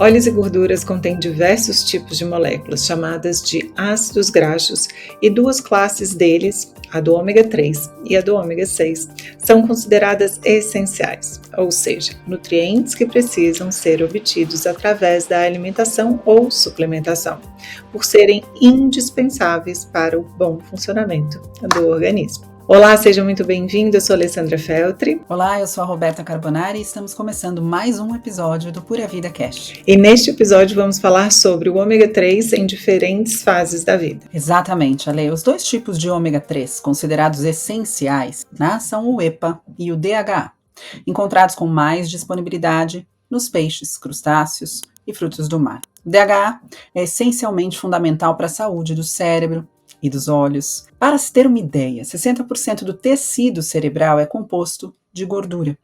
Óleos e gorduras contêm diversos tipos de moléculas, chamadas de ácidos graxos, e duas classes deles, a do ômega 3 e a do ômega 6, são consideradas essenciais, ou seja, nutrientes que precisam ser obtidos através da alimentação ou suplementação, por serem indispensáveis para o bom funcionamento do organismo. Olá, sejam muito bem-vindos, eu sou Alessandra Feltri. Olá, eu sou a Roberta Carbonari e estamos começando mais um episódio do Pura Vida Cast. E neste episódio vamos falar sobre o ômega 3 em diferentes fases da vida. Exatamente, Ale. Os dois tipos de ômega 3 considerados essenciais, né, são o EPA e o DHA, encontrados com mais disponibilidade nos peixes, crustáceos e frutos do mar. O DHA é essencialmente fundamental para a saúde do cérebro e dos olhos. Para se ter uma ideia, 60% do tecido cerebral é composto de gordura.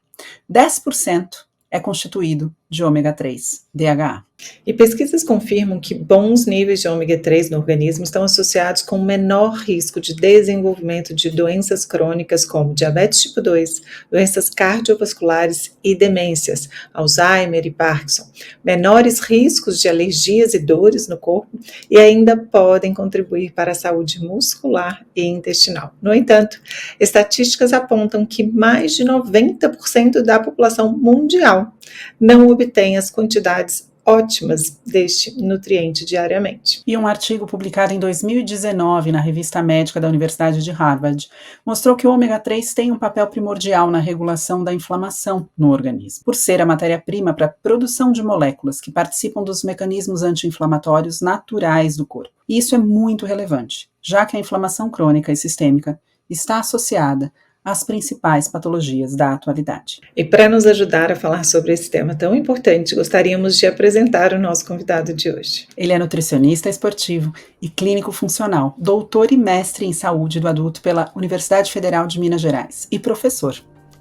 10% é constituído de ômega 3, DHA. E pesquisas confirmam que bons níveis de ômega 3 no organismo estão associados com menor risco de desenvolvimento de doenças crônicas como diabetes tipo 2, doenças cardiovasculares e demências, Alzheimer e Parkinson, menores riscos de alergias e dores no corpo e ainda podem contribuir para a saúde muscular e intestinal. No entanto, estatísticas apontam que mais de 90% da população mundial não obtém as quantidades ótimas deste nutriente diariamente. E um artigo publicado em 2019 na Revista Médica da Universidade de Harvard mostrou que o ômega 3 tem um papel primordial na regulação da inflamação no organismo, por ser a matéria-prima para a produção de moléculas que participam dos mecanismos anti-inflamatórios naturais do corpo. E isso é muito relevante, já que a inflamação crônica e sistêmica está associada as principais patologias da atualidade. E para nos ajudar a falar sobre esse tema tão importante, gostaríamos de apresentar o nosso convidado de hoje. Ele é nutricionista esportivo e clínico funcional, doutor e mestre em saúde do adulto pela Universidade Federal de Minas Gerais e professor.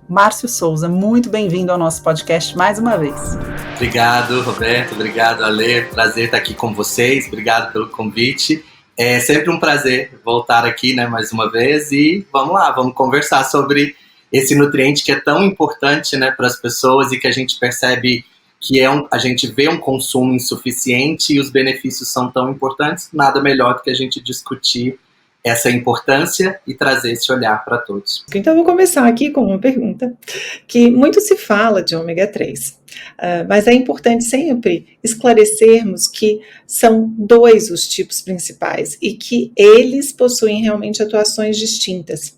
Márcio Souza, muito bem-vindo ao nosso podcast mais uma vez. Obrigado, Roberto, obrigado, Ale, prazer estar aqui com vocês, obrigado pelo convite. É sempre um prazer voltar aqui, né, mais uma vez, e vamos lá, vamos conversar sobre esse nutriente que é tão importante, né, para as pessoas e que a gente percebe que a gente vê um consumo insuficiente e os benefícios são tão importantes, nada melhor do que a gente discutir essa importância e trazer esse olhar para todos. Então, eu vou começar aqui com uma pergunta, que muito se fala de ômega 3, mas é importante sempre esclarecermos que são dois os tipos principais e que eles possuem realmente atuações distintas.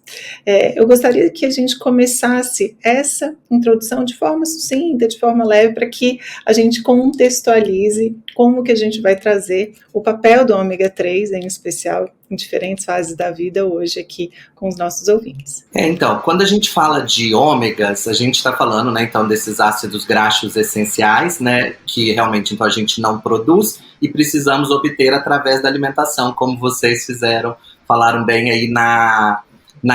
Eu gostaria que a gente começasse essa introdução de forma sucinta, de forma leve, para que a gente contextualize como que a gente vai trazer o papel do ômega 3, em especial, em diferentes fases da vida hoje aqui com os nossos ouvintes. Então, quando a gente fala de ômegas, a gente está falando, né, então, desses ácidos graxos essenciais, né, que realmente então, a gente não produz e precisamos obter através da alimentação, como vocês falaram bem aí na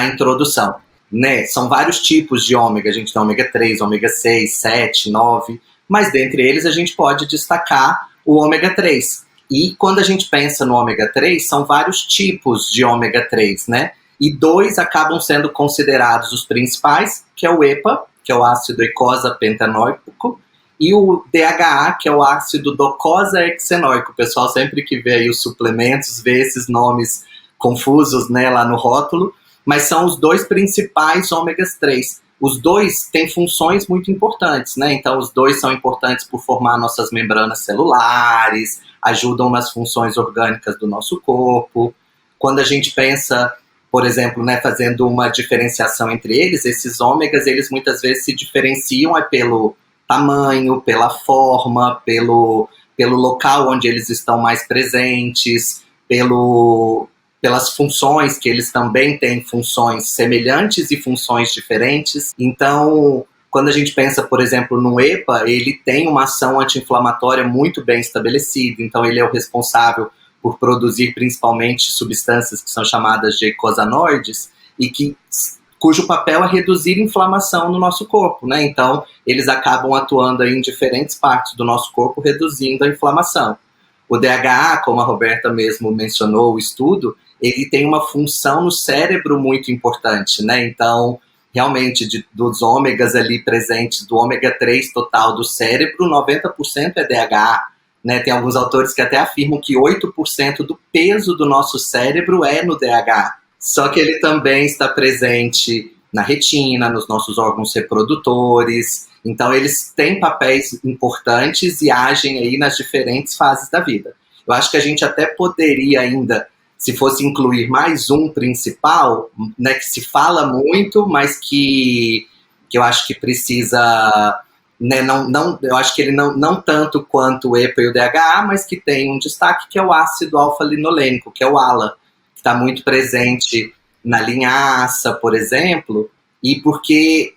introdução. Né? São vários tipos de ômega, a gente tem ômega 3, ômega 6, 7, 9, mas dentre eles a gente pode destacar o ômega 3. E quando a gente pensa no ômega 3, são vários tipos de ômega 3, né? E dois acabam sendo considerados os principais, que é o EPA, que é o ácido eicosapentaenoico, e o DHA, que é o ácido docosahexaenoico. O pessoal sempre que vê aí os suplementos, vê esses nomes confusos, né, lá no rótulo, mas são os dois principais ômegas 3. Os dois têm funções muito importantes, né? Então, os dois são importantes por formar nossas membranas celulares, ajudam nas funções orgânicas do nosso corpo. Quando a gente pensa, por exemplo, né, fazendo uma diferenciação entre eles, esses ômegas, eles muitas vezes se diferenciam pelo tamanho, pela forma, pelo local onde eles estão mais presentes, pelas funções, que eles também têm funções semelhantes e funções diferentes. Então, quando a gente pensa, por exemplo, no EPA, ele tem uma ação anti-inflamatória muito bem estabelecida, então ele é o responsável por produzir principalmente substâncias que são chamadas de eicosanoides e cujo papel é reduzir inflamação no nosso corpo, né? Então, eles acabam atuando aí em diferentes partes do nosso corpo, reduzindo a inflamação. O DHA, como a Roberta mesmo mencionou, o estudo, ele tem uma função no cérebro muito importante, né? Então, realmente, dos ômegas ali presentes, do ômega 3 total do cérebro, 90% é DHA. né? Tem alguns autores que até afirmam que 8% do peso do nosso cérebro é no DHA. Só que ele também está presente na retina, nos nossos órgãos reprodutores. Então, eles têm papéis importantes e agem aí nas diferentes fases da vida. Eu acho que a gente até poderia ainda, se fosse incluir mais um principal, né, que se fala muito, mas que eu acho que precisa, né, eu acho que ele não tanto quanto o EPA e o DHA, mas que tem um destaque, que é o ácido alfa-linolênico, que é o ALA, que está muito presente na linhaça, por exemplo, e porque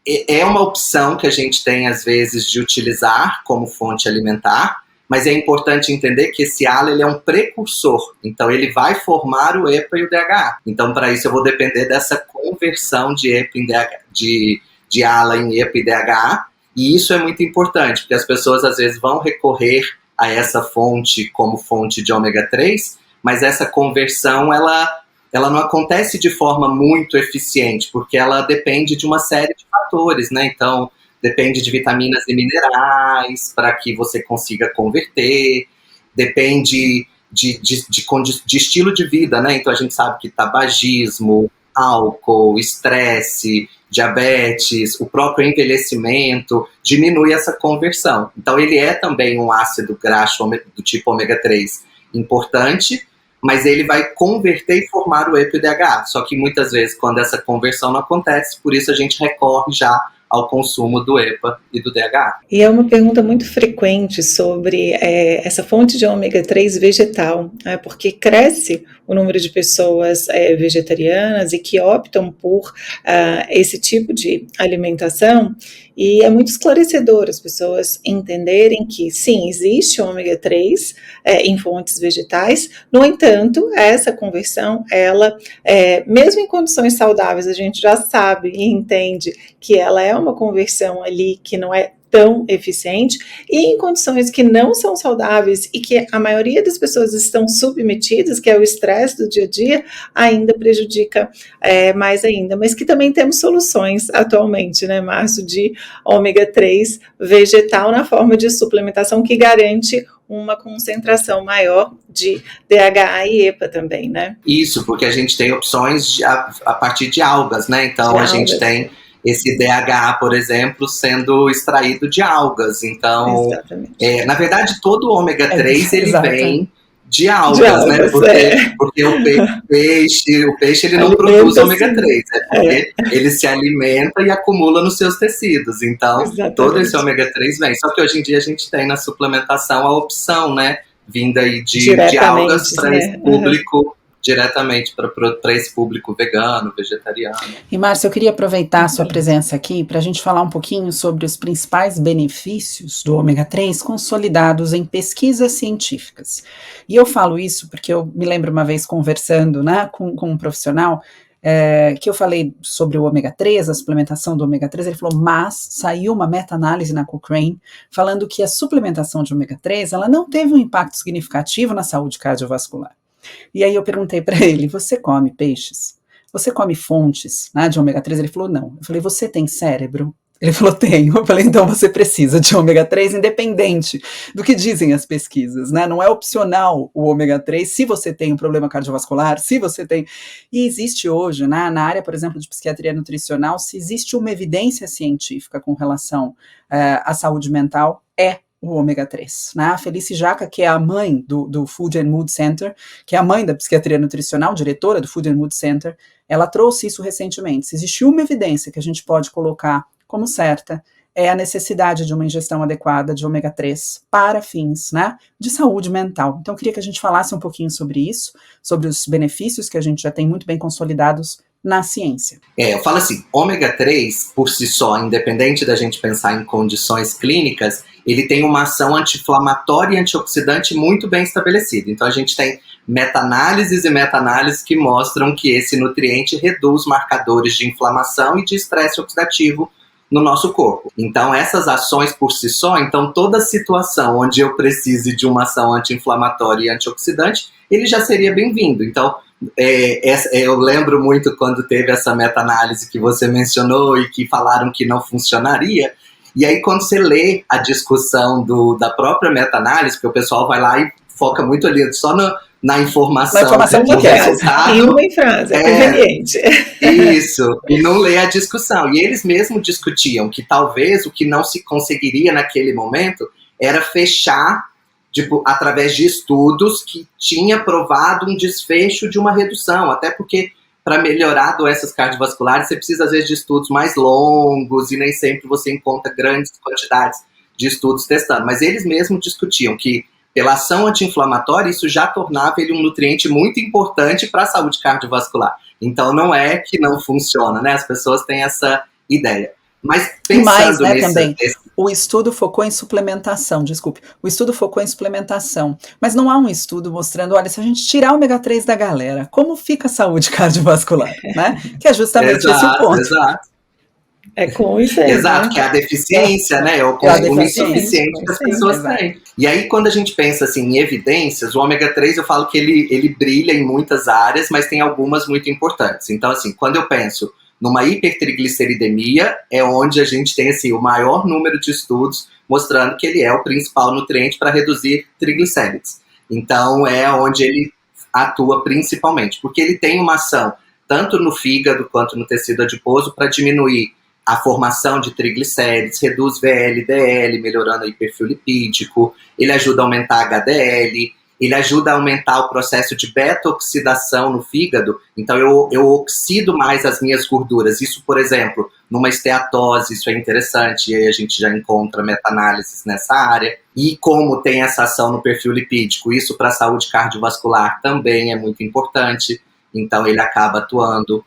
é uma opção que a gente tem, às vezes, de utilizar como fonte alimentar, mas é importante entender que esse ALA ele é um precursor, então ele vai formar o EPA e o DHA. Então, para isso, eu vou depender dessa conversão de EPA em DHA, de ALA em EPA e DHA, e isso é muito importante, porque as pessoas, às vezes, vão recorrer a essa fonte como fonte de ômega 3, mas essa conversão, ela não acontece de forma muito eficiente, porque ela depende de uma série de fatores, né? Então, depende de vitaminas e minerais para que você consiga converter, depende de estilo de vida, né? Então, a gente sabe que tabagismo, álcool, estresse, diabetes, o próprio envelhecimento diminui essa conversão. Então, ele é também um ácido graxo do tipo ômega 3 importante, mas ele vai converter e formar o EPA e o DHA. Só que muitas vezes, quando essa conversão não acontece, por isso a gente recorre já ao consumo do EPA e do DHA. E é uma pergunta muito frequente sobre essa fonte de ômega 3 vegetal, porque cresce o número de pessoas vegetarianas e que optam por esse tipo de alimentação, e é muito esclarecedor as pessoas entenderem que, sim, existe ômega 3 em fontes vegetais, no entanto, essa conversão, ela, mesmo em condições saudáveis, a gente já sabe e entende que ela é uma conversão ali que não é tão eficiente, e em condições que não são saudáveis e que a maioria das pessoas estão submetidas, que é o estresse do dia a dia, ainda prejudica mais ainda, mas que também temos soluções atualmente, né, Márcio, de ômega 3 vegetal na forma de suplementação que garante uma concentração maior de DHA e EPA também, né? Isso, porque a gente tem opções a partir de algas, né? Então a gente tem esse DHA, por exemplo, sendo extraído de algas. Então, na verdade, todo o ômega 3 ele vem de algas, né? Porque o peixe ele não produz ômega 3, porque ele se alimenta e acumula nos seus tecidos. Então, todo esse ômega 3 vem. Só que hoje em dia a gente tem na suplementação a opção, né? Vinda aí de algas para esse público. Diretamente para esse público vegano, vegetariano. E, Márcia, eu queria aproveitar a sua presença aqui para a gente falar um pouquinho sobre os principais benefícios do ômega 3 consolidados em pesquisas científicas. E eu falo isso porque eu me lembro uma vez conversando, né, com um profissional que eu falei sobre o ômega 3, a suplementação do ômega 3, ele falou, mas saiu uma meta-análise na Cochrane falando que a suplementação de ômega 3 ela não teve um impacto significativo na saúde cardiovascular. E aí eu perguntei para ele, você come peixes? Você come fontes, né, de ômega 3? Ele falou, não. Eu falei, você tem cérebro? Ele falou, tenho. Eu falei, então você precisa de ômega 3 independente do que dizem as pesquisas, né? Não é opcional o ômega 3 se você tem um problema cardiovascular, se você tem... E existe hoje, né, na área, por exemplo, de psiquiatria nutricional, se existe uma evidência científica com relação à saúde mental, o ômega 3, né? A Felice Jaca, que é a mãe do Food and Mood Center, que é a mãe da psiquiatria nutricional, diretora do Food and Mood Center, ela trouxe isso recentemente. Se existe uma evidência que a gente pode colocar como certa, é a necessidade de uma ingestão adequada de ômega 3 para fins, né, de saúde mental. Então, eu queria que a gente falasse um pouquinho sobre isso, sobre os benefícios que a gente já tem muito bem consolidados na ciência. Eu falo assim, ômega 3, por si só, independente da gente pensar em condições clínicas, ele tem uma ação anti-inflamatória e antioxidante muito bem estabelecida. Então, a gente tem meta-análises e meta-análises que mostram que esse nutriente reduz marcadores de inflamação e de estresse oxidativo no nosso corpo. Então, essas ações por si só, então toda situação onde eu precise de uma ação anti-inflamatória e antioxidante, ele já seria bem-vindo. Então, eu lembro muito quando teve essa meta-análise que você mencionou e que falaram que não funcionaria, E aí, quando você lê a discussão da própria meta-análise, porque o pessoal vai lá e foca muito ali só na informação, no resultado. Em uma frase, é conveniente. Isso, e não lê a discussão. E eles mesmos discutiam que talvez o que não se conseguiria naquele momento era fechar, tipo, através de estudos que tinha provado um desfecho de uma redução, até porque para melhorar doenças cardiovasculares, você precisa, às vezes, de estudos mais longos e nem sempre você encontra grandes quantidades de estudos testando. Mas eles mesmos discutiam que, pela ação anti-inflamatória, isso já tornava ele um nutriente muito importante para a saúde cardiovascular. Então, não é que não funciona, né? As pessoas têm essa ideia. Mas pensando né, também, o estudo focou em suplementação, o estudo focou em suplementação, mas não há um estudo mostrando, olha, se a gente tirar o ômega 3 da galera, como fica a saúde cardiovascular, né? Que é justamente esse o ponto. Exato. É com isso aí, exato, né? que é a deficiência, né? É o consumo insuficiente que as pessoas têm. E aí, quando a gente pensa assim, em evidências, o ômega 3 eu falo que ele brilha em muitas áreas, mas tem algumas muito importantes. Então, assim, quando eu penso numa hipertrigliceridemia, é onde a gente tem assim, o maior número de estudos mostrando que ele é o principal nutriente para reduzir triglicérides. Então, é onde ele atua principalmente, porque ele tem uma ação tanto no fígado quanto no tecido adiposo para diminuir a formação de triglicérides, reduz VLDL, melhorando o perfil lipídico, ele ajuda a aumentar HDL, ele ajuda a aumentar o processo de beta-oxidação no fígado, então eu oxido mais as minhas gorduras. Isso, por exemplo, numa esteatose, isso é interessante, e aí a gente já encontra meta-análises nessa área. E como tem essa ação no perfil lipídico, isso para a saúde cardiovascular também é muito importante, então ele acaba atuando.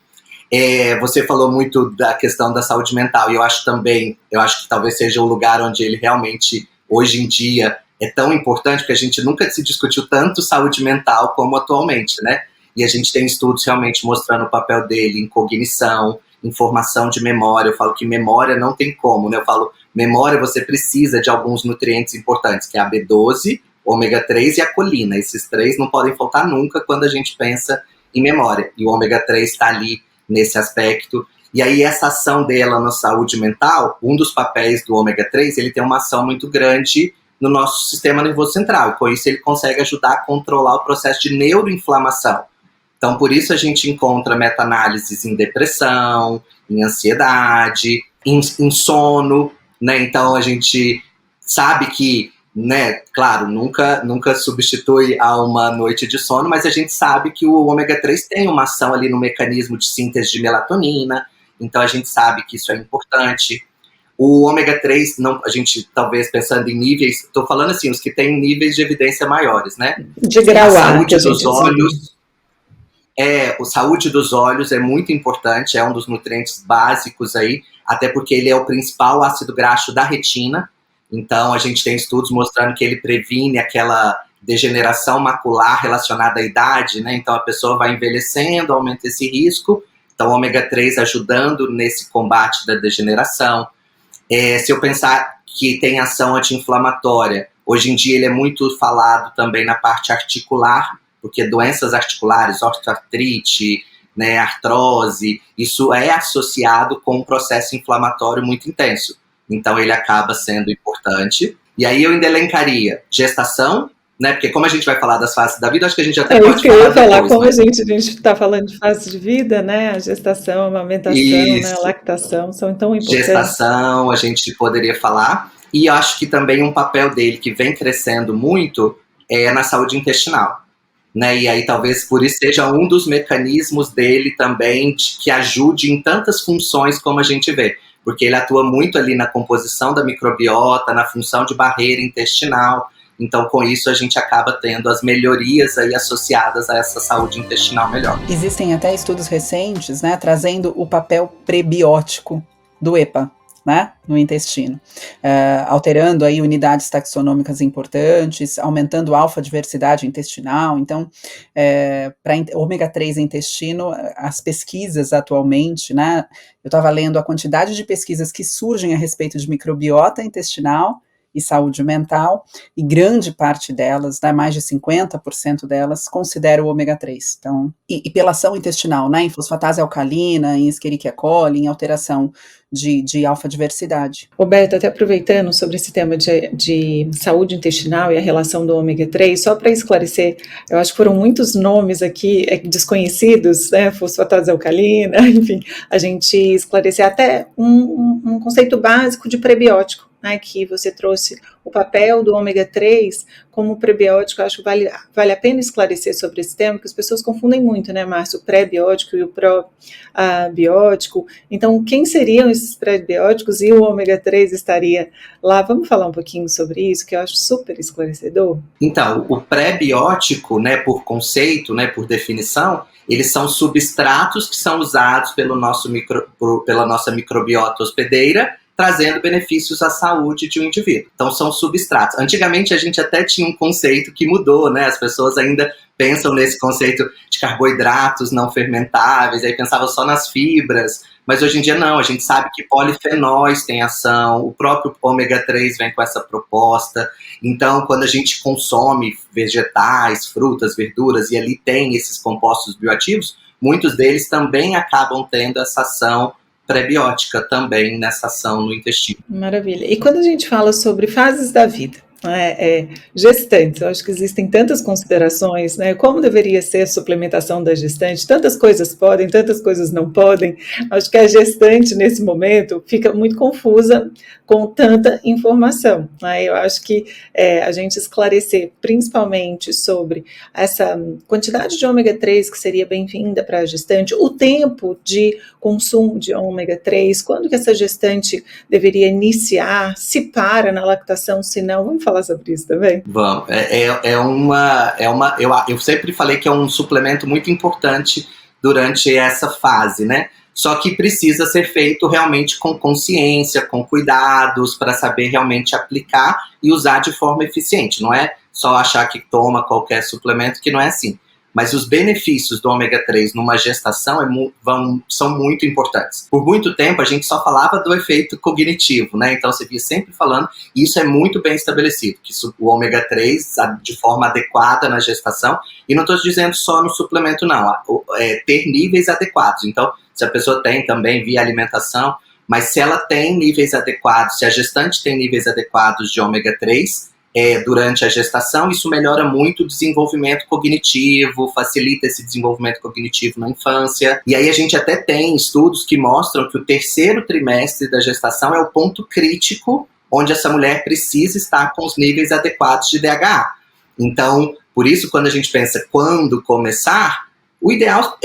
Você falou muito da questão da saúde mental, e eu acho que talvez seja o lugar onde ele realmente, hoje em dia, é tão importante, porque a gente nunca se discutiu tanto saúde mental como atualmente, né? E a gente tem estudos realmente mostrando o papel dele em cognição, em formação de memória. Eu falo que memória não tem como, né? Eu falo, memória você precisa de alguns nutrientes importantes, que é a B12, ômega 3 e a colina. Esses três não podem faltar nunca quando a gente pensa em memória. E o ômega 3 está ali nesse aspecto. E aí essa ação dela na saúde mental, um dos papéis do ômega 3, ele tem uma ação muito grande no nosso sistema nervoso central. Com isso ele consegue ajudar a controlar o processo de neuroinflamação. Então por isso a gente encontra meta-análises em depressão, em ansiedade, em sono, né? Então a gente sabe que, né, claro, nunca substitui a uma noite de sono, mas a gente sabe que o ômega 3 tem uma ação ali no mecanismo de síntese de melatonina, então a gente sabe que isso é importante. O ômega 3, não, a gente talvez pensando em níveis, estou falando assim, os que têm níveis de evidência maiores, né? De grau A, saúde dos olhos. A saúde dos olhos é muito importante, é um dos nutrientes básicos aí, até porque ele é o principal ácido graxo da retina. Então, a gente tem estudos mostrando que ele previne aquela degeneração macular relacionada à idade, né? Então, a pessoa vai envelhecendo, aumenta esse risco. Então, o ômega 3 ajudando nesse combate da degeneração. Se eu pensar que tem ação anti-inflamatória, hoje em dia ele é muito falado também na parte articular, porque doenças articulares, osteoartrite, né, artrose, isso é associado com um processo inflamatório muito intenso. Então ele acaba sendo importante. E aí eu ainda elencaria gestação, né? Porque como a gente vai falar das fases da vida, acho que a gente até pode falar depois, como a gente está falando de fase de vida, né? A gestação, a amamentação, né? A lactação são tão importantes. Gestação, a gente poderia falar. E acho que também um papel dele que vem crescendo muito é na saúde intestinal. Né? E aí talvez por isso seja um dos mecanismos dele também que ajude em tantas funções como a gente vê. Porque ele atua muito ali na composição da microbiota, na função de barreira intestinal. Então, com isso, a gente acaba tendo as melhorias aí associadas a essa saúde intestinal melhor. Existem até estudos recentes, né, trazendo o papel prebiótico do EPA, né, no intestino, alterando aí unidades taxonômicas importantes, aumentando a alfa-diversidade intestinal. Então, para ômega 3 intestino, as pesquisas atualmente, né, eu estava lendo a quantidade de pesquisas que surgem a respeito de microbiota intestinal e saúde mental, e grande parte delas, né, mais de 50% delas, considera o ômega 3. Então, e pela ação intestinal, né, em fosfatase alcalina, em Escherichia coli, em alteração de alfa-diversidade. Roberto, até aproveitando sobre esse tema de saúde intestinal e a relação do ômega 3, só para esclarecer, eu acho que foram muitos nomes aqui desconhecidos, né, fosfatase alcalina, enfim, a gente esclarecer até um conceito básico de prebiótico, né, que você trouxe o papel do ômega 3 como prebiótico. Eu acho que vale a pena esclarecer sobre esse tema, porque as pessoas confundem muito, né, Márcio, o pré-biótico e o probiótico. Então, quem seriam esses pré-bióticos e o ômega 3 estaria lá? Vamos falar um pouquinho sobre isso, que eu acho super esclarecedor? Então, o pré-biótico, né, por conceito, né, por definição, eles são substratos que são usados pela nossa microbiota hospedeira, trazendo benefícios à saúde de um indivíduo. Então, são substratos. Antigamente, a gente até tinha um conceito que mudou, né? As pessoas ainda pensam nesse conceito de carboidratos não fermentáveis, aí pensavam só nas fibras, mas hoje em dia não, a gente sabe que polifenóis têm ação, o próprio ômega 3 vem com essa proposta. Então, quando a gente consome vegetais, frutas, verduras, e ali tem esses compostos bioativos, muitos deles também acabam tendo essa ação prebiótica também nessa ação no intestino. Maravilha. E quando a gente fala sobre fases da vida, gestantes, eu acho que existem tantas considerações, né? Como deveria ser a suplementação da gestante? Tantas coisas podem, tantas coisas não podem. Acho que a gestante, nesse momento, fica muito confusa com tanta informação, né? Eu acho que a gente esclarecer, principalmente sobre essa quantidade de ômega 3 que seria bem-vinda para a gestante, o tempo de consumo de ômega 3, quando que essa gestante deveria iniciar, se para na lactação, se não. Vamos falar sobre isso também? Vamos. Eu sempre falei que é um suplemento muito importante durante essa fase, né? Só que precisa ser feito realmente com consciência, com cuidados, para saber realmente aplicar e usar de forma eficiente. Não é só achar que toma qualquer suplemento, que não é assim. Mas os benefícios do ômega 3 numa gestação são muito importantes. Por muito tempo, a gente só falava do efeito cognitivo, né? Então, você via sempre falando, e isso é muito bem estabelecido, que o ômega 3, de forma adequada na gestação, e não estou dizendo só no suplemento, não, ter níveis adequados. Então, se a pessoa tem também via alimentação, mas se ela tem níveis adequados, se a gestante tem níveis adequados de ômega 3, durante a gestação, isso melhora muito o desenvolvimento cognitivo, facilita esse desenvolvimento cognitivo na infância. E aí a gente até tem estudos que mostram que o terceiro trimestre da gestação é o ponto crítico onde essa mulher precisa estar com os níveis adequados de DHA. Então, por isso, quando a gente pensa quando começar, o ideal,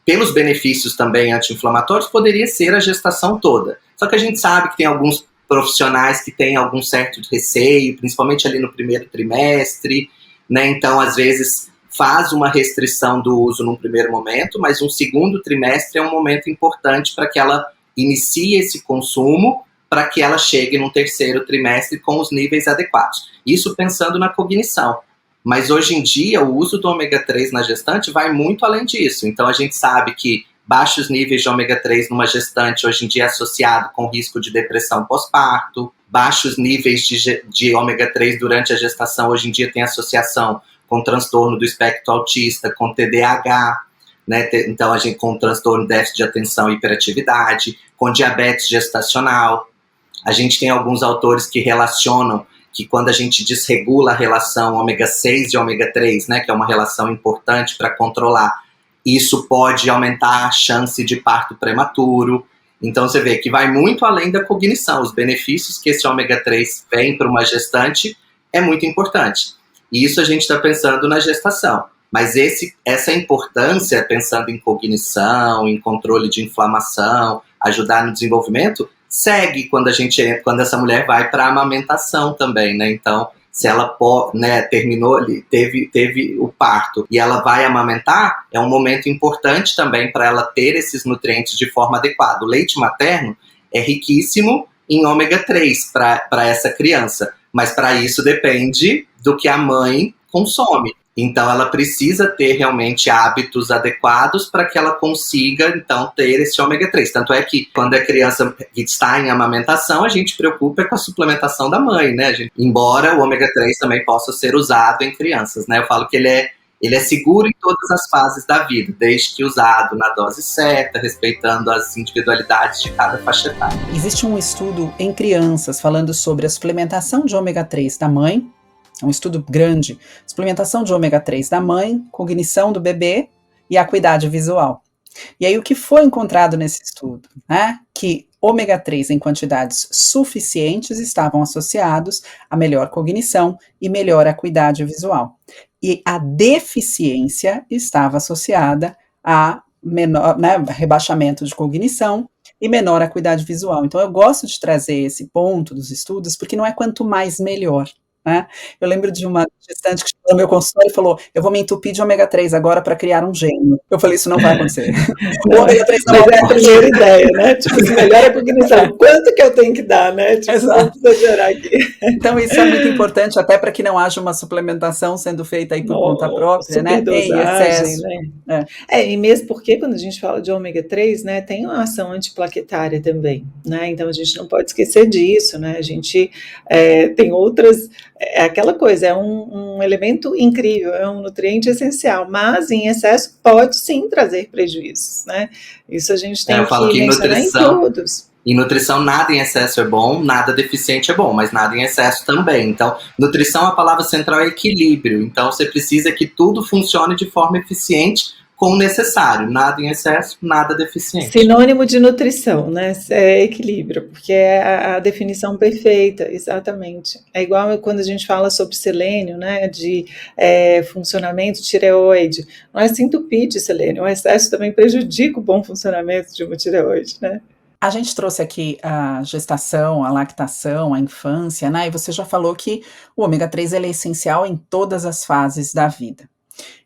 pelos benefícios também anti-inflamatórios, poderia ser a gestação toda. Só que a gente sabe que tem alguns profissionais que têm algum certo receio, principalmente ali no primeiro trimestre, né? Então, às vezes, faz uma restrição do uso num primeiro momento, mas um segundo trimestre é um momento importante para que ela inicie esse consumo, para que ela chegue num terceiro trimestre com os níveis adequados. Isso pensando na cognição. Mas hoje em dia, o uso do ômega 3 na gestante vai muito além disso. Então, a gente sabe que baixos níveis de ômega 3 numa gestante hoje em dia é associado com risco de depressão pós-parto. Baixos níveis de ômega 3 durante a gestação hoje em dia tem associação com transtorno do espectro autista, com TDAH, né? Então, a gente com transtorno de déficit de atenção e hiperatividade, com diabetes gestacional. A gente tem alguns autores que relacionam que quando a gente desregula a relação ômega 6 e ômega 3, né, que é uma relação importante para controlar, isso pode aumentar a chance de parto prematuro. Então você vê que vai muito além da cognição. Os benefícios que esse ômega 3 vem para uma gestante é muito importante. E isso a gente está pensando na gestação. Mas essa importância, pensando em cognição, em controle de inflamação, ajudar no desenvolvimento, segue quando essa mulher vai para a amamentação também, né? Então, se ela terminou ali, teve o parto e ela vai amamentar, é um momento importante também para ela ter esses nutrientes de forma adequada. O leite materno é riquíssimo em ômega 3 para essa criança, mas para isso depende do que a mãe consome. Então, ela precisa ter realmente hábitos adequados para que ela consiga, então, ter esse ômega 3. Tanto é que, quando a criança está em amamentação, a gente preocupa com a suplementação da mãe, né? Embora o ômega 3 também possa ser usado em crianças, né? Eu falo que ele é seguro em todas as fases da vida, desde que usado na dose certa, respeitando as individualidades de cada faixa etária. Existe um estudo em crianças falando sobre a suplementação de ômega 3 da mãe, um estudo grande, suplementação de ômega 3 da mãe, cognição do bebê e acuidade visual. E aí o que foi encontrado nesse estudo, né? Que ômega 3 em quantidades suficientes estavam associados a melhor cognição e melhor acuidade visual. E a deficiência estava associada a menor, né, rebaixamento de cognição e menor acuidade visual. Então eu gosto de trazer esse ponto dos estudos, porque não é quanto mais melhor, né? Eu lembro de uma gestante que chegou no meu consultório e falou: eu vou me entupir de ômega 3 agora para criar um gênio. Eu falei: isso não vai acontecer. O ômega 3 não é a primeira ideia, né? Tipo, se melhora a cognição. Quanto que eu tenho que dar, né? Tipo, Exato. não precisa gerar aqui. Então isso é muito importante, até para que não haja uma suplementação sendo feita aí por conta própria, né? Em excesso. Né? E mesmo porque quando a gente fala de ômega 3, né, tem uma ação antiplaquetária também, né? Então a gente não pode esquecer disso, né? A gente tem outras. É aquela coisa, é um elemento incrível, é um nutriente essencial, mas em excesso pode sim trazer prejuízos, né? Isso a gente tem que mencionar em todos. Em nutrição, nada em excesso é bom, nada deficiente é bom, mas nada em excesso também. Então, nutrição, a palavra central é equilíbrio. Então, você precisa que tudo funcione de forma eficiente, com o necessário, nada em excesso, nada deficiente. Sinônimo de nutrição, né? É equilíbrio, porque é a definição perfeita, exatamente. É igual quando a gente fala sobre selênio, né? De funcionamento tireoide. Não é se entupir de selênio, o excesso também prejudica o bom funcionamento de uma tireoide, né? A gente trouxe aqui a gestação, a lactação, a infância, né? E você já falou que o ômega 3 ele é essencial em todas as fases da vida.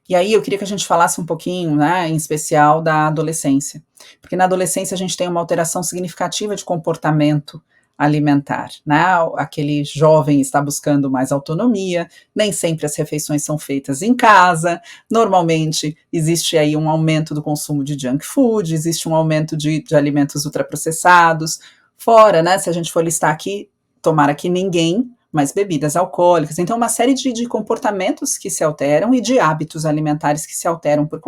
E aí eu queria que a gente falasse um pouquinho, né, em especial da adolescência, porque na adolescência a gente tem uma alteração significativa de comportamento alimentar, né? Aquele jovem está buscando mais autonomia, nem sempre as refeições são feitas em casa, normalmente existe aí um aumento do consumo de junk food, existe um aumento de alimentos ultraprocessados, fora, né, se a gente for listar aqui, tomara que ninguém, mas bebidas alcoólicas, então uma série de comportamentos que se alteram e de hábitos alimentares que se alteram por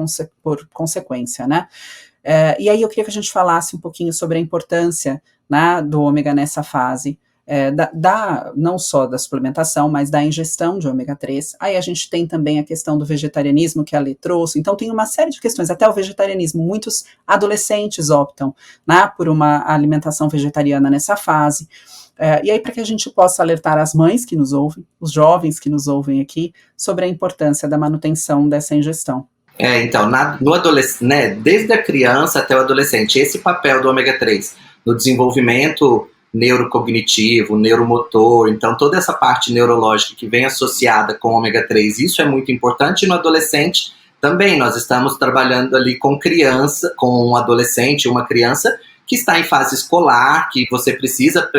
consequência, né? E aí eu queria que a gente falasse um pouquinho sobre a importância, né, do ômega nessa fase, não só da suplementação, mas da ingestão de ômega 3. Aí a gente tem também a questão do vegetarianismo que a Lê trouxe, então tem uma série de questões, até o vegetarianismo, muitos adolescentes optam, né, por uma alimentação vegetariana nessa fase. E aí para que a gente possa alertar as mães que nos ouvem, os jovens que nos ouvem aqui, sobre a importância da manutenção dessa ingestão. Então, no adolescente, né, desde a criança até o adolescente, esse papel do ômega 3 no desenvolvimento neurocognitivo, neuromotor, então toda essa parte neurológica que vem associada com o ômega 3, isso é muito importante. E no adolescente também, nós estamos trabalhando ali com criança, com um adolescente, uma criança que está em fase escolar, que você precisa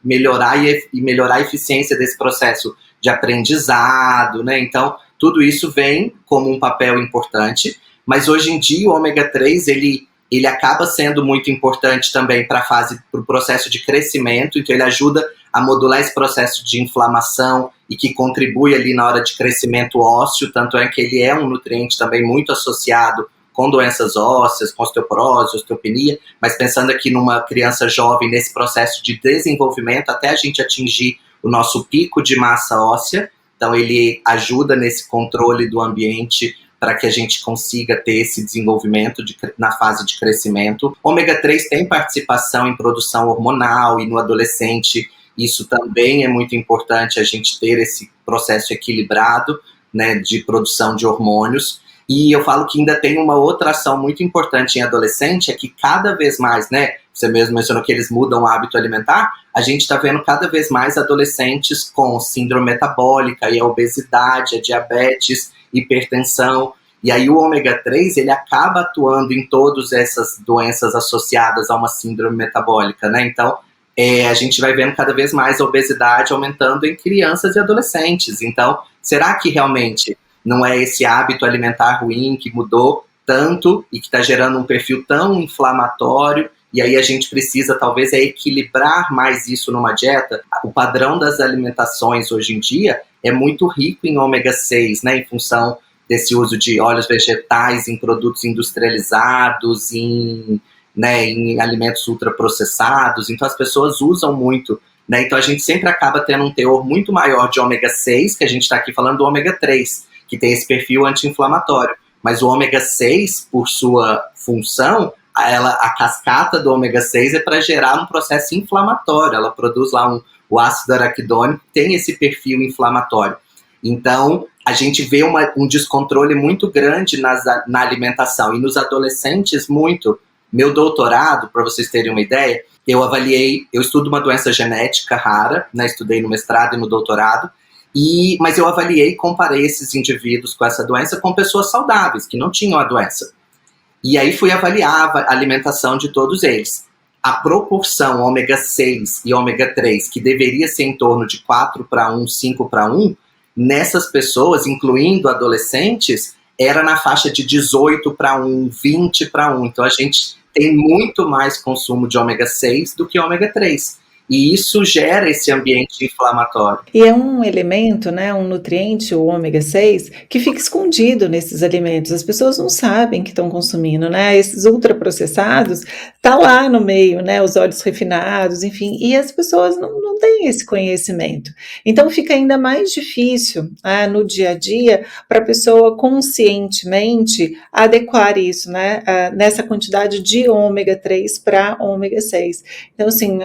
melhorar melhorar a eficiência desse processo de aprendizado, né? Então, tudo isso vem como um papel importante, mas hoje em dia o ômega 3, ele acaba sendo muito importante também para o processo de crescimento, então ele ajuda a modular esse processo de inflamação e que contribui ali na hora de crescimento ósseo, tanto é que ele é um nutriente também muito associado com doenças ósseas, com osteoporose, osteopenia, mas pensando aqui numa criança jovem, nesse processo de desenvolvimento, até a gente atingir o nosso pico de massa óssea, então ele ajuda nesse controle do ambiente para que a gente consiga ter esse desenvolvimento na fase de crescimento. Ômega 3 tem participação em produção hormonal e no adolescente isso também é muito importante, a gente ter esse processo equilibrado, né, de produção de hormônios. E eu falo que ainda tem uma outra ação muito importante em adolescente, é que cada vez mais, né, você mesmo mencionou que eles mudam o hábito alimentar, a gente está vendo cada vez mais adolescentes com síndrome metabólica, e a obesidade, a diabetes, hipertensão, e aí o ômega 3, ele acaba atuando em todas essas doenças associadas a uma síndrome metabólica, né, então a gente vai vendo cada vez mais a obesidade aumentando em crianças e adolescentes. Então, será que realmente não é esse hábito alimentar ruim que mudou tanto e que está gerando um perfil tão inflamatório, e aí a gente precisa talvez equilibrar mais isso numa dieta. O padrão das alimentações hoje em dia é muito rico em ômega 6, né, em função desse uso de óleos vegetais em produtos industrializados, em alimentos ultraprocessados. Então as pessoas usam muito, né? Então a gente sempre acaba tendo um teor muito maior de ômega 6, que a gente está aqui falando do ômega 3, que tem esse perfil anti-inflamatório. Mas o ômega 6, por sua função, a cascata do ômega 6 é para gerar um processo inflamatório. Ela produz lá o ácido araquidônico, que tem esse perfil inflamatório. Então, a gente vê um descontrole muito grande na alimentação. E nos adolescentes, muito. Meu doutorado, para vocês terem uma ideia, eu estudo uma doença genética rara, né, estudei no mestrado e no doutorado, mas eu avaliei e comparei esses indivíduos com essa doença com pessoas saudáveis, que não tinham a doença. E aí fui avaliar a alimentação de todos eles. A proporção ômega 6 e ômega 3, que deveria ser em torno de 4:1, 5:1, nessas pessoas, incluindo adolescentes, era na faixa de 18:1, 20:1. Então a gente tem muito mais consumo de ômega 6 do que ômega 3. E isso gera esse ambiente inflamatório. E é um elemento, né, um nutriente, o ômega 6, que fica escondido nesses alimentos. As pessoas não sabem que estão consumindo, né? Esses ultraprocessados, tá lá no meio, né? Os óleos refinados, enfim, e as pessoas não têm esse conhecimento. Então fica ainda mais difícil no dia a dia para a pessoa conscientemente adequar isso, né? Nessa quantidade de ômega 3 para ômega 6. Então, assim,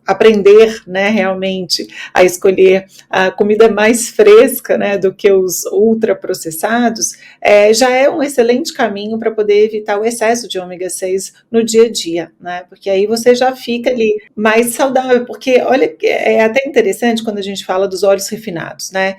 aprender, né, realmente a escolher a comida mais fresca, né, do que os ultraprocessados, já é um excelente caminho para poder evitar o excesso de ômega 6 no dia a dia, né, porque aí você já fica ali mais saudável, porque olha, é até interessante quando a gente fala dos óleos refinados, né,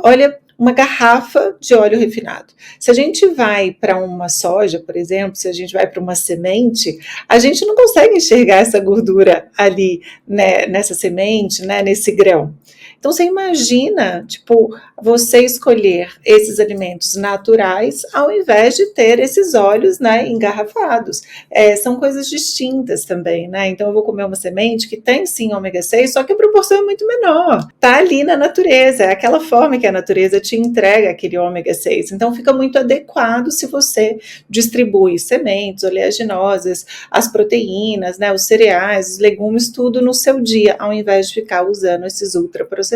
olha, uma garrafa de óleo refinado. Se a gente vai para uma soja, por exemplo, se a gente vai para uma semente, a gente não consegue enxergar essa gordura ali, né, nessa semente, né, nesse grão. Então você imagina, tipo, você escolher esses alimentos naturais ao invés de ter esses óleos, né, engarrafados. São coisas distintas também, né? Então eu vou comer uma semente que tem sim ômega 6, só que a proporção é muito menor. Tá ali na natureza, é aquela forma que a natureza te entrega aquele ômega 6. Então fica muito adequado se você distribui sementes, oleaginosas, as proteínas, né, os cereais, os legumes, tudo no seu dia, ao invés de ficar usando esses ultraprocessados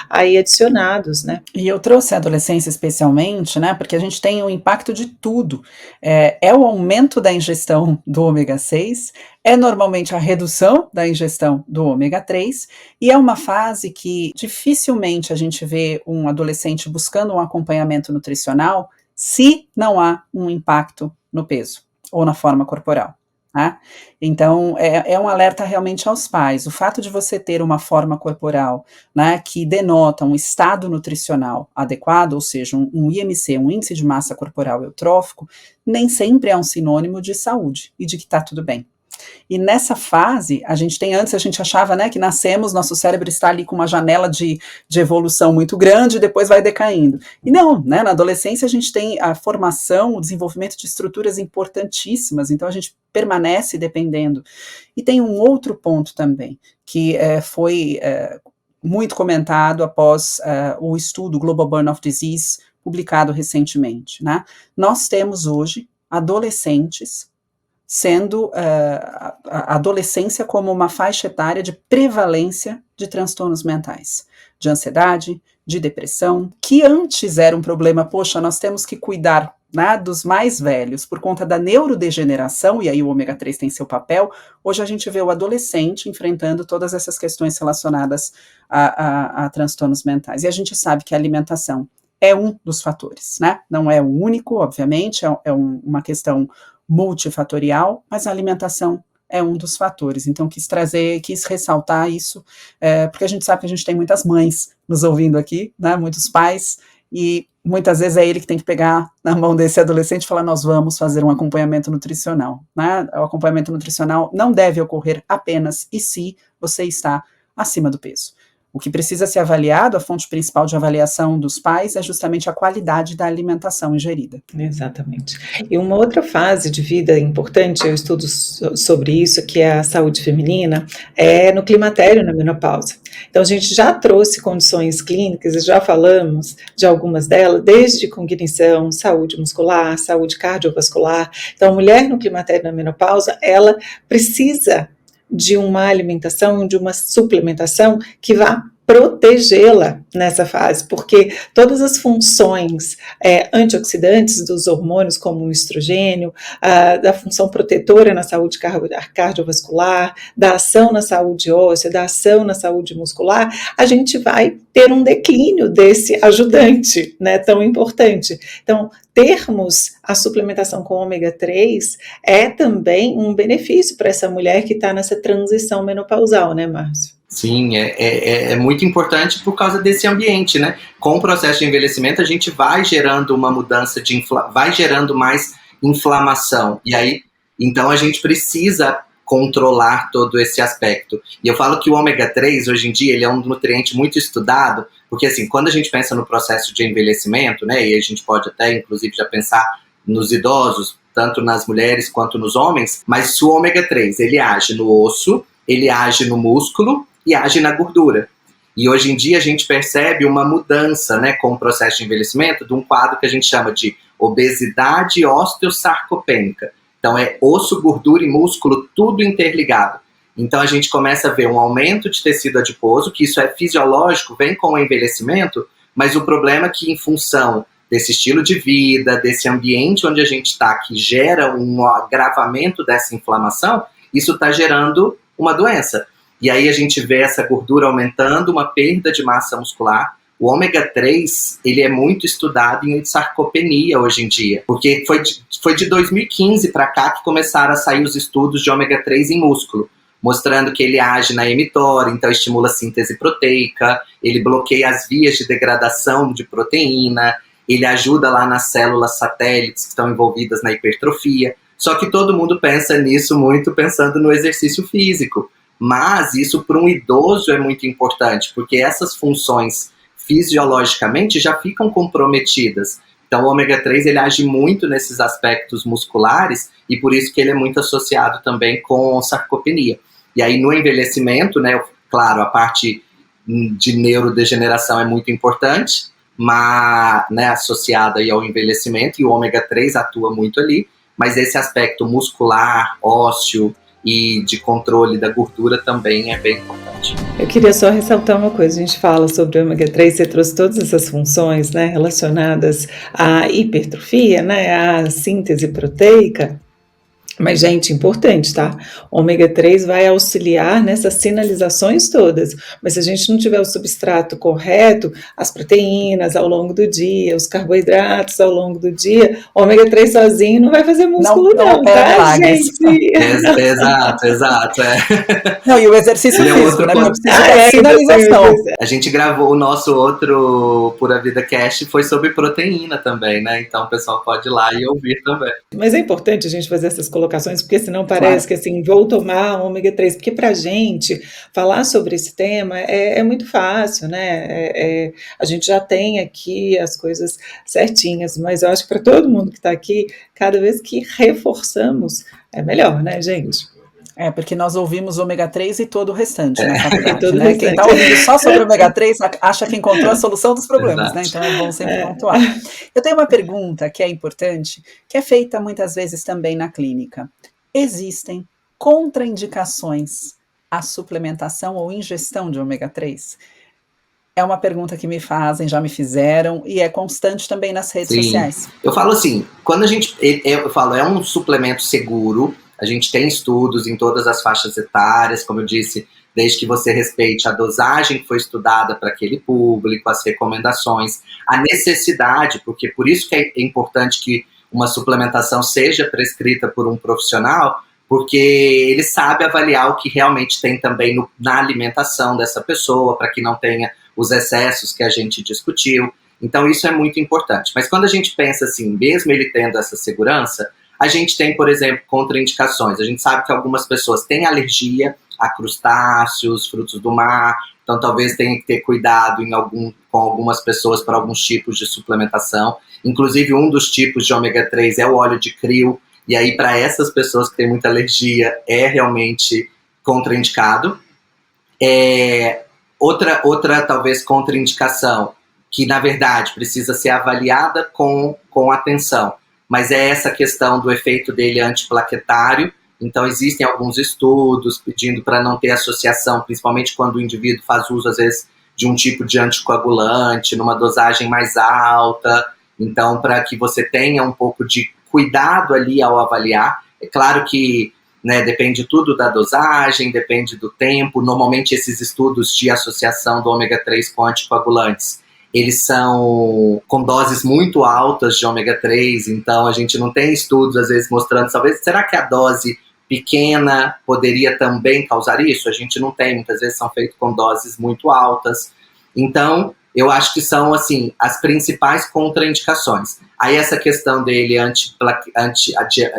aí adicionados, né? E eu trouxe a adolescência especialmente, né, porque a gente tem o impacto de tudo. É o aumento da ingestão do ômega 6, é normalmente a redução da ingestão do ômega 3, e é uma fase que dificilmente a gente vê um adolescente buscando um acompanhamento nutricional se não há um impacto no peso ou na forma corporal. Tá? Então, é um alerta realmente aos pais. O fato de você ter uma forma corporal, né, que denota um estado nutricional adequado, ou seja, um IMC, um índice de massa corporal eutrófico, nem sempre é um sinônimo de saúde e de que está tudo bem. E nessa fase, antes a gente achava, né, que nascemos, nosso cérebro está ali com uma janela de evolução muito grande e depois vai decaindo. E não, né, na adolescência a gente tem a formação, o desenvolvimento de estruturas importantíssimas, então a gente permanece dependendo. E tem um outro ponto também, que foi muito comentado após o estudo Global Burnout Disease, publicado recentemente, né? Nós temos hoje adolescentes sendo a adolescência como uma faixa etária de prevalência de transtornos mentais, de ansiedade, de depressão, que antes era um problema, poxa, nós temos que cuidar, né, dos mais velhos por conta da neurodegeneração, e aí o ômega 3 tem seu papel. Hoje a gente vê o adolescente enfrentando todas essas questões relacionadas a transtornos mentais, e a gente sabe que a alimentação é um dos fatores, né, não é o único, obviamente, uma questão multifatorial, mas a alimentação é um dos fatores. Então quis ressaltar isso, porque a gente sabe que a gente tem muitas mães nos ouvindo aqui, né, muitos pais, e muitas vezes é ele que tem que pegar na mão desse adolescente e falar, nós vamos fazer um acompanhamento nutricional, né? O acompanhamento nutricional não deve ocorrer apenas e se você está acima do peso. O que precisa ser avaliado, a fonte principal de avaliação dos pais, é justamente a qualidade da alimentação ingerida. Exatamente. E uma outra fase de vida importante, eu estudo sobre isso, que é a saúde feminina, é no climatério, na menopausa. Então, a gente já trouxe condições clínicas, e já falamos de algumas delas, desde cognição, saúde muscular, saúde cardiovascular. Então, a mulher no climatério, na menopausa, ela precisa de uma alimentação, de uma suplementação que vá protegê-la nessa fase, porque todas as funções antioxidantes dos hormônios, como o estrogênio, da função protetora na saúde cardiovascular, da ação na saúde óssea, da ação na saúde muscular, a gente vai ter um declínio desse ajudante, né, tão importante. Então, termos a suplementação com ômega 3 é também um benefício para essa mulher que está nessa transição menopausal, né, Márcio? Sim, é muito importante por causa desse ambiente, né? Com o processo de envelhecimento, a gente vai gerando uma mudança vai gerando mais inflamação. E aí, então a gente precisa controlar todo esse aspecto. E eu falo que o ômega 3, hoje em dia, ele é um nutriente muito estudado, porque assim, quando a gente pensa no processo de envelhecimento, né, e a gente pode até, inclusive, já pensar nos idosos, tanto nas mulheres quanto nos homens, mas o ômega 3, ele age no osso, ele age no músculo e age na gordura. E hoje em dia a gente percebe uma mudança, né, com o processo de envelhecimento, de um quadro que a gente chama de obesidade osteosarcopênica. Então é osso, gordura e músculo, tudo interligado. Então a gente começa a ver um aumento de tecido adiposo, que isso é fisiológico, vem com o envelhecimento, mas o problema é que em função desse estilo de vida, desse ambiente onde a gente está, que gera um agravamento dessa inflamação, isso está gerando uma doença. E aí a gente vê essa gordura aumentando, uma perda de massa muscular. O ômega 3, ele é muito estudado em sarcopenia hoje em dia, porque foi de 2015 para cá que começaram a sair os estudos de ômega 3 em músculo, mostrando que ele age na mTOR, então estimula a síntese proteica, ele bloqueia as vias de degradação de proteína, ele ajuda lá nas células satélites que estão envolvidas na hipertrofia. Só que todo mundo pensa nisso muito pensando no exercício físico. Mas isso para um idoso é muito importante, porque essas funções fisiologicamente já ficam comprometidas. Então o ômega 3 ele age muito nesses aspectos musculares e por isso que ele é muito associado também com sarcopenia. E aí no envelhecimento, né, claro, a parte de neurodegeneração é muito importante, mas, né, associada aí ao envelhecimento, e o ômega 3 atua muito ali, mas esse aspecto muscular, ósseo, e de controle da gordura também é bem importante. Eu queria só ressaltar uma coisa, a gente fala sobre o ômega 3, você trouxe todas essas funções, né, relacionadas à hipertrofia, né, à síntese proteica, mas, gente, importante, tá? O ômega 3 vai auxiliar nessas sinalizações todas, mas se a gente não tiver o substrato correto, as proteínas ao longo do dia, os carboidratos ao longo do dia, o ômega 3 sozinho não vai fazer músculo não tá, gente? Exato. Não, e o exercício físico, né? Precisa da sinalização. A gente gravou o nosso outro Pura Vida Cast, foi sobre proteína também, né? Então o pessoal pode ir lá e ouvir também. Mas é importante a gente fazer essas colocações, porque senão parece que assim, vou tomar ômega 3, porque pra gente falar sobre esse tema é muito fácil, né? A gente já tem aqui as coisas certinhas, mas eu acho que para todo mundo que está aqui, cada vez que reforçamos, é melhor, né, gente? Porque nós ouvimos ômega 3 e todo o restante na faculdade, né? Quem está ouvindo só sobre ômega 3 acha que encontrou a solução dos problemas, né? Então é bom sempre pontuar. Eu tenho uma pergunta que é importante, que é feita muitas vezes também na clínica. Existem contraindicações à suplementação ou ingestão de ômega 3? É uma pergunta que me fazem, já me fizeram, e é constante também nas redes sociais. Eu falo assim, quando eu falo, é um suplemento seguro. A gente tem estudos em todas as faixas etárias, como eu disse, desde que você respeite a dosagem que foi estudada para aquele público, as recomendações, a necessidade, porque por isso que é importante que uma suplementação seja prescrita por um profissional, porque ele sabe avaliar o que realmente tem também na alimentação dessa pessoa, para que não tenha os excessos que a gente discutiu. Então isso é muito importante. Mas quando a gente pensa assim, mesmo ele tendo essa segurança, A gente tem, por exemplo, contraindicações. A gente sabe que algumas pessoas têm alergia a crustáceos, frutos do mar, então talvez tenha que ter cuidado com algumas pessoas para alguns tipos de suplementação. Inclusive, um dos tipos de ômega 3 é o óleo de krill, e aí para essas pessoas que têm muita alergia é realmente contraindicado. Outra talvez contraindicação, que na verdade precisa ser avaliada com atenção, mas é essa questão do efeito dele antiplaquetário. Então existem alguns estudos pedindo para não ter associação, principalmente quando o indivíduo faz uso às vezes de um tipo de anticoagulante, numa dosagem mais alta, então para que você tenha um pouco de cuidado ali ao avaliar. É claro que depende tudo da dosagem, depende do tempo. Normalmente esses estudos de associação do ômega 3 com anticoagulantes, eles são com doses muito altas de ômega 3, então a gente não tem estudos às vezes mostrando, talvez, será que a dose pequena poderia também causar isso? A gente não tem, muitas vezes são feitos com doses muito altas. Então, eu acho que são, assim, as principais contraindicações. Aí essa questão dele a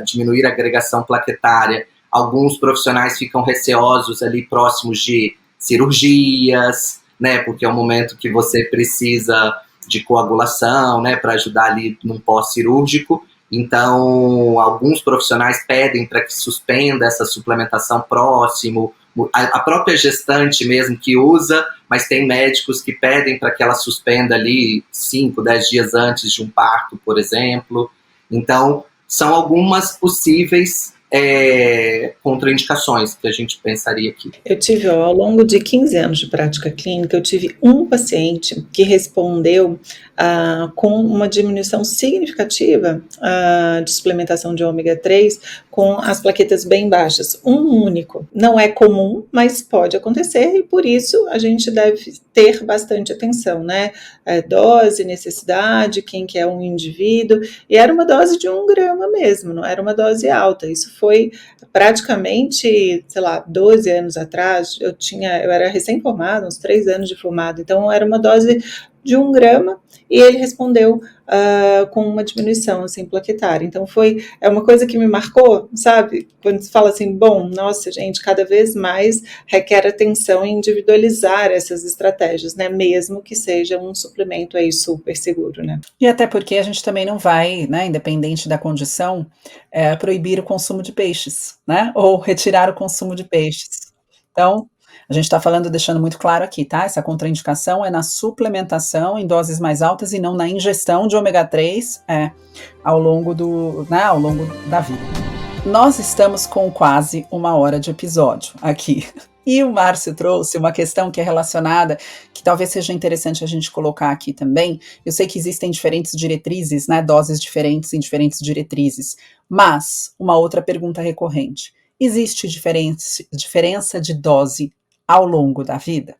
diminuir a agregação plaquetária, alguns profissionais ficam receosos ali próximos de cirurgias, porque é um momento que você precisa de coagulação, para ajudar ali num pós-cirúrgico. Então, alguns profissionais pedem para que suspenda essa suplementação próximo. A própria gestante mesmo que usa, mas tem médicos que pedem para que ela suspenda ali 5, 10 dias antes de um parto, por exemplo. Então, são algumas possíveis contraindicações que a gente pensaria aqui. Eu tive, ao longo de 15 anos de prática clínica, eu tive um paciente que respondeu com uma diminuição significativa de suplementação de ômega 3 com as plaquetas bem baixas. Um único. Não é comum, mas pode acontecer e por isso a gente deve ter bastante atenção, Dose, necessidade, quem que é um indivíduo, e era uma dose de 1 grama mesmo, não era uma dose alta. Isso foi praticamente, 12 anos atrás. Eu era recém-formada, uns 3 anos de formado, então era uma dose de 1 grama, e ele respondeu com uma diminuição assim, plaquetária. Então é uma coisa que me marcou, sabe? Quando se fala assim, nossa gente, cada vez mais requer atenção em individualizar essas estratégias, mesmo que seja um suplemento aí super seguro, E até porque a gente também não vai, independente da condição, proibir o consumo de peixes, ou retirar o consumo de peixes. Então, a gente está falando, deixando muito claro aqui, tá? Essa contraindicação é na suplementação em doses mais altas e não na ingestão de ômega 3 ao longo da vida. Nós estamos com quase 1 hora de episódio aqui. E o Márcio trouxe uma questão que é relacionada, que talvez seja interessante a gente colocar aqui também. Eu sei que existem diferentes diretrizes, doses diferentes em diferentes diretrizes, mas uma outra pergunta recorrente. Existe diferença de dose ao longo da vida?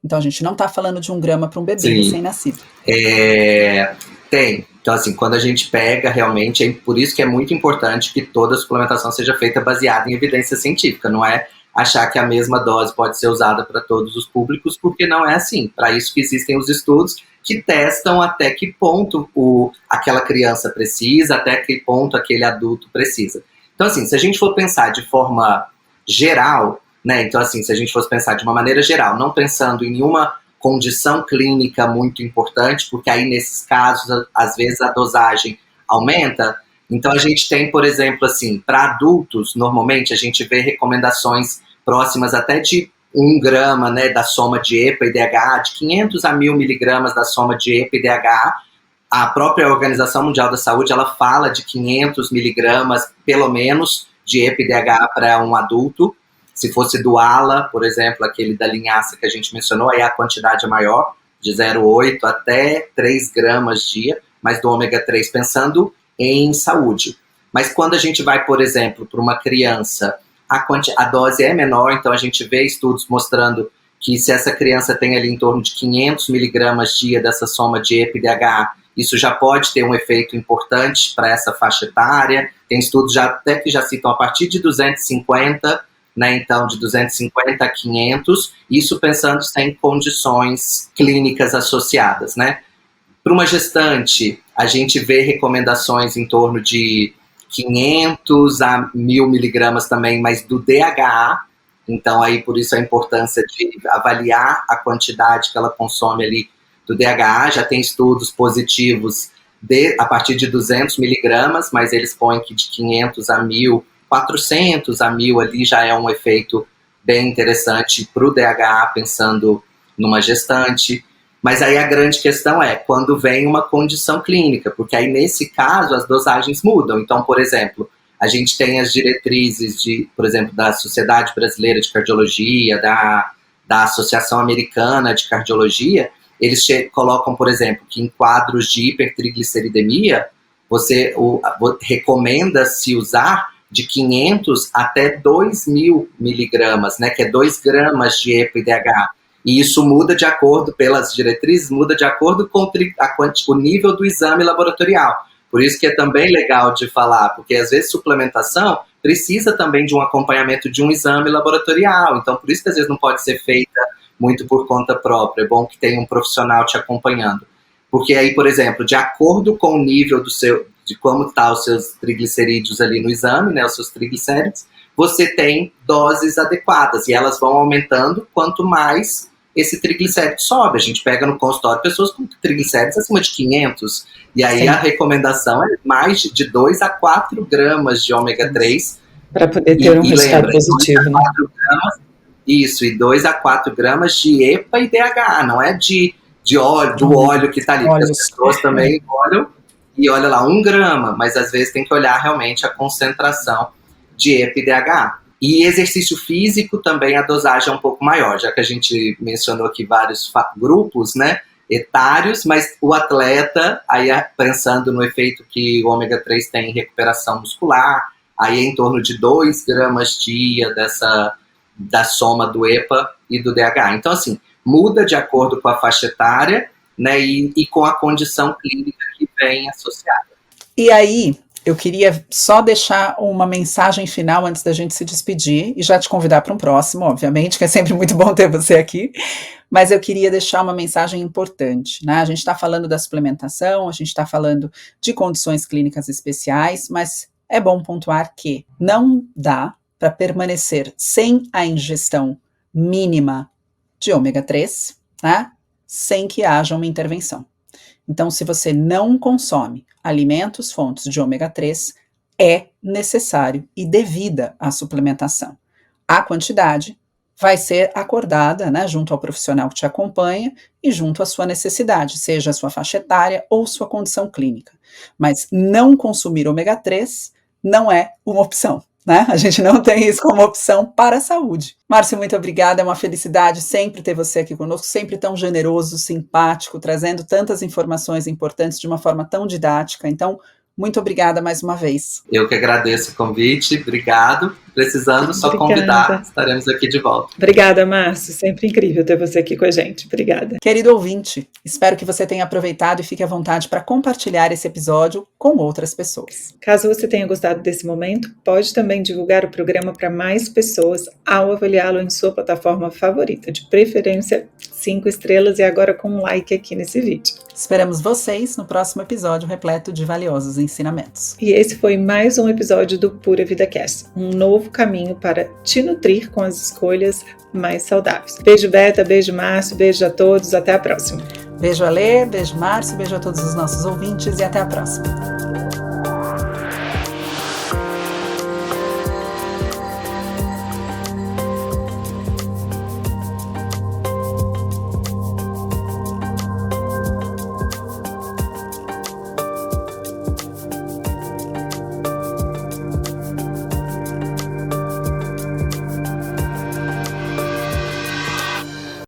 Então a gente não está falando de 1 grama para um bebê recém-nascido. Tem. Então, assim, quando a gente pega, realmente, por isso que é muito importante que toda suplementação seja feita baseada em evidência científica, não é achar que a mesma dose pode ser usada para todos os públicos, porque não é assim. Para isso que existem os estudos que testam até que ponto aquela criança precisa, até que ponto aquele adulto precisa. Então, assim, se a gente for pensar de forma geral, então, assim, se a gente fosse pensar de uma maneira geral, não pensando em nenhuma condição clínica muito importante, porque aí, nesses casos, às vezes a dosagem aumenta. Então, a gente tem, por exemplo, assim, para adultos, normalmente, a gente vê recomendações próximas até de 1 grama, da soma de EPA e DHA, de 500 a 1.000 miligramas da soma de EPA e DHA. A própria Organização Mundial da Saúde, ela fala de 500 miligramas, pelo menos, de EPA e DHA para um adulto. Se fosse do ALA, por exemplo, aquele da linhaça que a gente mencionou, aí a quantidade é maior, de 0,8 até 3 gramas dia, mas do ômega 3 pensando em saúde. Mas quando a gente vai, por exemplo, para uma criança, a dose é menor, então a gente vê estudos mostrando que se essa criança tem ali em torno de 500 miligramas dia dessa soma de EPA e DHA, isso já pode ter um efeito importante para essa faixa etária. Tem estudos até que já citam a partir de 250, então de 250 a 500, isso pensando em condições clínicas associadas, Para uma gestante, a gente vê recomendações em torno de 500 a 1.000 miligramas também, mas do DHA. Então, aí por isso a importância de avaliar a quantidade que ela consome ali do DHA. Já tem estudos positivos a partir de 200 miligramas, mas eles põem que de 500 a 1.000, 400 a 1.000 ali já é um efeito bem interessante para o DHA, pensando numa gestante. Mas aí a grande questão é quando vem uma condição clínica, porque aí nesse caso as dosagens mudam. Então, por exemplo, a gente tem as diretrizes, por exemplo, da Sociedade Brasileira de Cardiologia, da Associação Americana de Cardiologia. Eles colocam, por exemplo, que em quadros de hipertrigliceridemia, recomenda-se usar de 500 até 2.000 miligramas, né, que é 2 gramas de EPA e DHA. E isso muda de acordo, pelas diretrizes, muda de acordo com o nível do exame laboratorial. Por isso que é também legal de falar, porque às vezes suplementação precisa também de um acompanhamento de um exame laboratorial. Então, por isso que às vezes não pode ser feita muito por conta própria. É bom que tenha um profissional te acompanhando. Porque aí, por exemplo, de acordo com o nível de como estão os seus triglicerídeos ali no exame, né, os seus triglicéridos, você tem doses adequadas. E elas vão aumentando quanto mais esse triglicérido sobe. A gente pega no consultório pessoas com triglicéridos acima de 500. E aí Sim. A recomendação é mais de 2 a 4 gramas de ômega 3. Para poder ter um resultado positivo. 2 a 4 gramas, isso, e 2 a 4 gramas de EPA e DHA. Não é de óleo, do óleo que está ali. Porque as pessoas também olham e olha lá, 1 grama. Mas às vezes tem que olhar realmente a concentração de EPA e DHA. E exercício físico também a dosagem é um pouco maior, já que a gente mencionou aqui vários grupos, né, etários, mas o atleta, aí pensando no efeito que o ômega 3 tem em recuperação muscular, aí é em torno de 2 gramas dia da soma do EPA e do DHA. Então, assim, muda de acordo com a faixa etária, né, e com a condição clínica que vem associada. E aí, eu queria só deixar uma mensagem final antes da gente se despedir e já te convidar para um próximo, obviamente, que é sempre muito bom ter você aqui, mas eu queria deixar uma mensagem importante, né? A gente está falando da suplementação, a gente está falando de condições clínicas especiais, mas é bom pontuar que não dá para permanecer sem a ingestão mínima de ômega 3, né? Sem que haja uma intervenção. Então, se você não consome alimentos fontes de ômega 3, é necessário e devida a suplementação. A quantidade vai ser acordada, né, junto ao profissional que te acompanha e junto à sua necessidade, seja a sua faixa etária ou sua condição clínica. Mas não consumir ômega 3 não é uma opção. Né? A gente não tem isso como opção para a saúde. Márcio, muito obrigada, é uma felicidade sempre ter você aqui conosco, sempre tão generoso, simpático, trazendo tantas informações importantes de uma forma tão didática. Então, muito obrigada mais uma vez. Eu que agradeço o convite, obrigado. Precisando, só convidar, estaremos aqui de volta. Obrigada, Márcio, sempre incrível ter você aqui com a gente, obrigada. Querido ouvinte, espero que você tenha aproveitado e fique à vontade para compartilhar esse episódio com outras pessoas. Caso você tenha gostado desse momento, pode também divulgar o programa para mais pessoas ao avaliá-lo em sua plataforma favorita, de preferência 5 estrelas e agora com um like aqui nesse vídeo. Esperamos vocês no próximo episódio repleto de valiosos ensinamentos. E esse foi mais um episódio do Pura Vida Cast, um novo caminho para te nutrir com as escolhas mais saudáveis. Beijo Beta, beijo Márcio, beijo a todos, até a próxima. Beijo Alê, beijo Márcio, beijo a todos os nossos ouvintes e até a próxima.